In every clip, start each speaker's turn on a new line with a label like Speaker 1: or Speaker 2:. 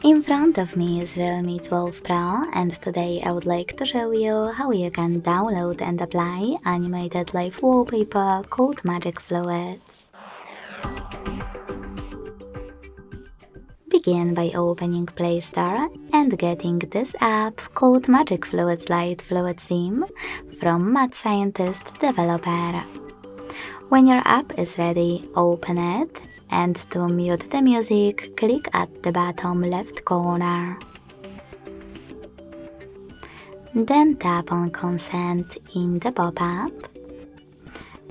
Speaker 1: In front of me is Realme 12 Pro, and today I would like to show you how you can download and apply animated live wallpaper called Magic Fluids. Begin by opening Play Store and getting this app called Magic Fluids Light Fluid Theme from Mad Scientist Developer. When your app is ready, open it, and to mute the music, click at the bottom left corner. Then tap on Consent in the pop-up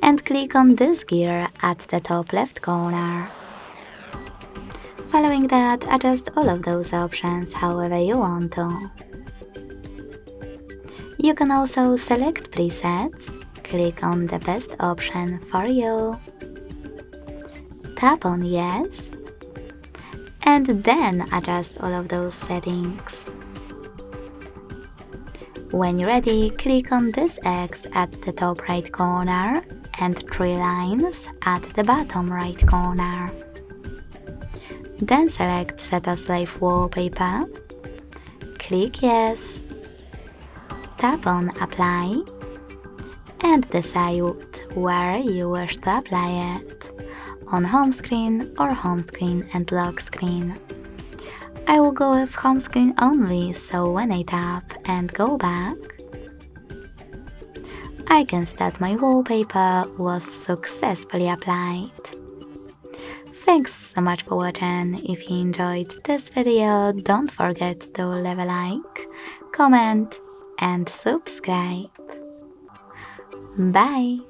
Speaker 1: and click on this gear at the top left corner. Following that, adjust all of those options however you want to. You can also select presets, click on the best option for you, tap on Yes, and then adjust all of those settings. When you're ready, click on this X at the top right corner and 3 lines at the bottom right corner. Then select Set as Live Wallpaper, click Yes, tap on Apply, and decide where you wish to apply it, on home screen or home screen and lock screen. I will go with home screen only, so when I tap and go back, I can see that my wallpaper was successfully applied. Thanks so much for watching. If you enjoyed this video, don't forget to leave a like, comment and subscribe. Bye!